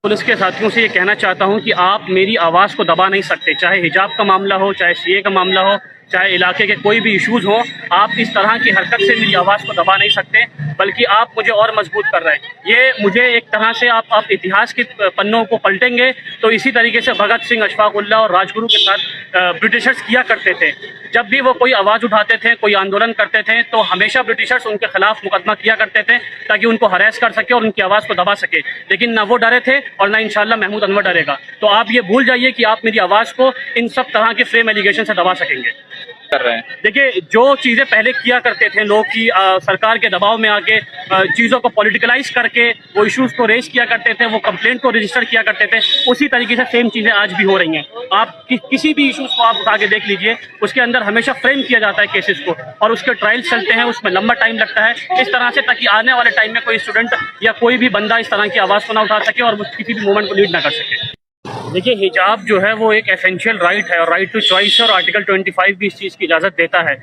Police के साथियों से ये कहना चाहता हूँ कि आप मेरी आवाज़ को दबा नहीं सकते, चाहे हिजाब का मामला हो, चाहे सीए का मामला हो, चाहे इलाके के कोई भी इश्यूज़ हों। आप इस तरह की हरकत से मेरी आवाज़ को दबा नहीं सकते, बल्कि आप मुझे और मजबूत कर रहे हैं। ये मुझे एक तरह से आप इतिहास के पन्नों को पलटेंगे तो इसी तरीके से भगत सिंह, अशफाक उल्लाह और राजगुरु के साथ ब्रिटिशर्स किया करते थे। जब भी वो कोई आवाज़ उठाते थे, कोई आंदोलन करते थे, तो हमेशा ब्रिटिशर्स उनके खिलाफ मुकदमा किया करते थे ताकि उनको हरेस कर सके और उनकी आवाज़ को दबा सके। लेकिन ना वो डरे थे और ना इंशाल्लाह महमूद अनवर डरेगा। तो आप ये भूल जाइए कि आप मेरी आवाज़ को इन सब तरह के फ्रेम एलिगेशन से दबा सकेंगे। कर रहे हैं। देखिए, जो चीज़ें पहले किया करते थे लोग कि सरकार के दबाव में आके चीज़ों को पॉलिटिकलाइज करके वो इश्यूज़ को रेज किया करते थे, वो कंप्लेंट को रजिस्टर किया करते थे, उसी तरीके से सेम चीज़ें आज भी हो रही हैं। आप किसी भी इश्यूज़ को आप उठा के देख लीजिए, उसके अंदर हमेशा फ्रेम किया जाता है केसेस को, और उसके ट्रायल्स चलते हैं, उसमें लंबा टाइम लगता है इस तरह से, ताकि आने वाले टाइम में कोई स्टूडेंट या कोई भी बंदा इस तरह की आवाज़ को ना उठा सके और किसी भी मूवमेंट को लीड ना कर सके। देखिए, हिजाब जो है वो एक एसेंशियल राइट है और राइट टू चॉइस है, और आर्टिकल 25 भी इस चीज़ की इजाज़त देता है।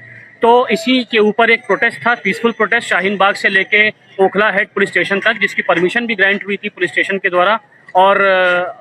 तो इसी के ऊपर एक प्रोटेस्ट था, पीसफुल प्रोटेस्ट, शाहीन बाग से लेके ओखला हेड पुलिस स्टेशन तक, जिसकी परमिशन भी ग्रांट हुई थी पुलिस स्टेशन के द्वारा, और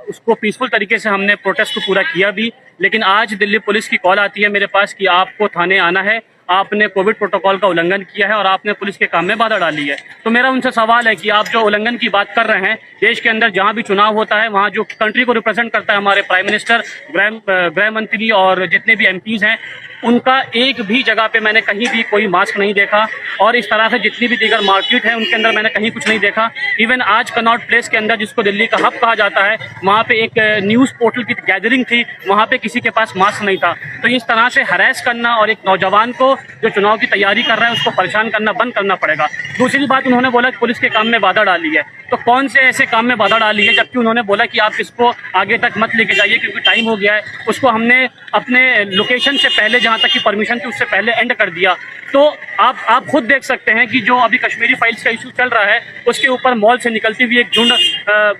उसको पीसफुल तरीके से हमने प्रोटेस्ट को पूरा किया भी। लेकिन आज दिल्ली पुलिस की कॉल आती है मेरे पास कि आपको थाने आना है, आपने कोविड प्रोटोकॉल का उल्लंघन किया है और आपने पुलिस के काम में बाधा डाली है। तो मेरा उनसे सवाल है कि आप जो उल्लंघन की बात कर रहे हैं, देश के अंदर जहां भी चुनाव होता है वहां जो कंट्री को रिप्रेजेंट करता है, हमारे प्राइम मिनिस्टर, गृह मंत्री और जितने भी एमपीज हैं, उनका एक भी जगह पे मैंने कहीं भी कोई मास्क नहीं देखा, और इस तरह से जितनी भी दीगर मार्केट है उनके अंदर मैंने कहीं कुछ नहीं देखा। इवन आज कनॉट प्लेस के अंदर, जिसको दिल्ली का हब कहा जाता है, वहाँ पे एक न्यूज़ पोर्टल की गैदरिंग थी, वहाँ पे किसी के पास मास्क नहीं था। तो इस तरह से हरेस करना और एक नौजवान को जो चुनाव की तैयारी कर रहा है उसको परेशान करना बंद करना पड़ेगा। दूसरी बात, उन्होंने बोला कि पुलिस के काम में बाधा डाली है। तो कौन से ऐसे काम में बाधा डाली है, जबकि उन्होंने बोला कि आप इसको आगे तक मत लेके जाइए क्योंकि टाइम हो गया है। उसको हमने अपने लोकेशन से पहले, जहाँ तक की परमिशन थी उससे पहले एंड कर दिया। तो आप खुद देख सकते हैं कि जो अभी कश्मीरी फाइल्स का इशू चल रहा है, उसके ऊपर मॉल से निकलती हुई एक झुंड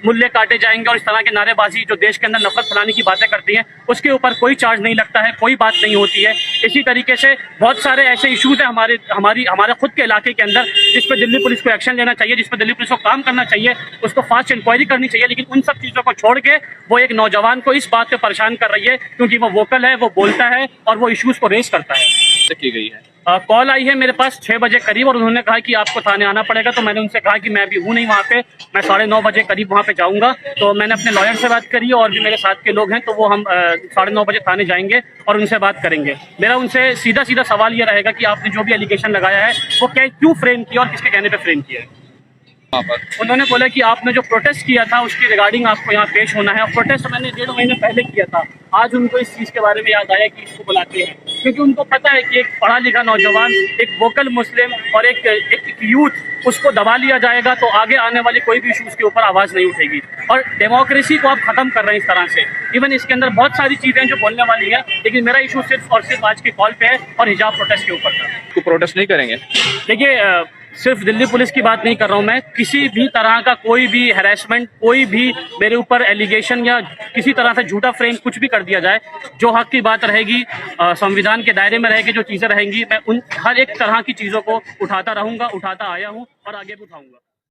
मुल्ले काटे जाएंगे और इस तरह के नारेबाजी जो देश के अंदर नफरत फैलाने की बातें करती हैं, उसके ऊपर कोई चार्ज नहीं लगता है, कोई बात नहीं होती है। इसी तरीके से बहुत सारे ऐसे इशूज़ हैं हमारे खुद के इलाके के अंदर, जिस पर दिल्ली पुलिस को एक्शन लेना चाहिए, जिस पर दिल्ली पुलिस को काम करना चाहिए, उसको फास्ट इंक्वायरी करनी चाहिए। लेकिन उन सब चीज़ों को छोड़ के वो एक नौजवान को इस बात पे परेशान कर रही है क्योंकि वो वोकल है, वो बोलता है और वो इश्यूज़ को रेज करता है। की गई है कॉल आई है मेरे पास 6 बजे करीब, और उन्होंने कहा कि आपको थाने आना पड़ेगा। तो मैंने उनसे कहा कि मैं अभी हूँ नहीं वहाँ पे, मैं 9:30 बजे करीब वहाँ पे जाऊँगा। तो मैंने अपने लॉयर से बात करी और भी मेरे साथ के लोग हैं, तो वो हम 9:30 बजे थाने जाएंगे और उनसे बात करेंगे। मेरा उनसे सीधा सीधा सवाल ये रहेगा कि आपने जो भी एलिगेशन लगाया है वो क्यों फ्रेम किया और किसके कहने पर फ्रेम किया है। उन्होंने बोला कि आपने जो प्रोटेस्ट किया था उसकी रिगार्डिंग आपको यहाँ पेश होना है, और प्रोटेस्ट मैंने 1.5 महीने पहले किया था। आज उनको इस चीज़ के बारे में याद आया कि इसको बुलाते हैं, क्योंकि उनको पता है कि एक पढ़ा लिखा नौजवान, एक वोकल मुस्लिम और एक यूथ, उसको दबा लिया जाएगा तो आगे आने वाली कोई भी इशूज़ के ऊपर आवाज़ नहीं उठेगी। और डेमोक्रेसी को आप ख़त्म कर रहे हैं इस तरह से। इवन इसके अंदर बहुत सारी चीज़ें जो बोलने वाली है, लेकिन मेरा इशू सिर्फ और सिर्फ आज की कॉल पे है और हिजाब प्रोटेस्ट के ऊपर था। तो प्रोटेस्ट नहीं करेंगे? देखिए, सिर्फ दिल्ली पुलिस की बात नहीं कर रहा हूँ मैं, किसी भी तरह का कोई भी हैरेसमेंट, कोई भी मेरे ऊपर एलिगेशन या किसी तरह से झूठा फ्रेम कुछ भी कर दिया जाए, जो हक की बात रहेगी, संविधान के दायरे में रहेगी जो चीज़ें रहेंगी, मैं उन हर एक तरह की चीज़ों को उठाता रहूँगा, उठाता आया हूँ और आगे भी उठाऊँगा।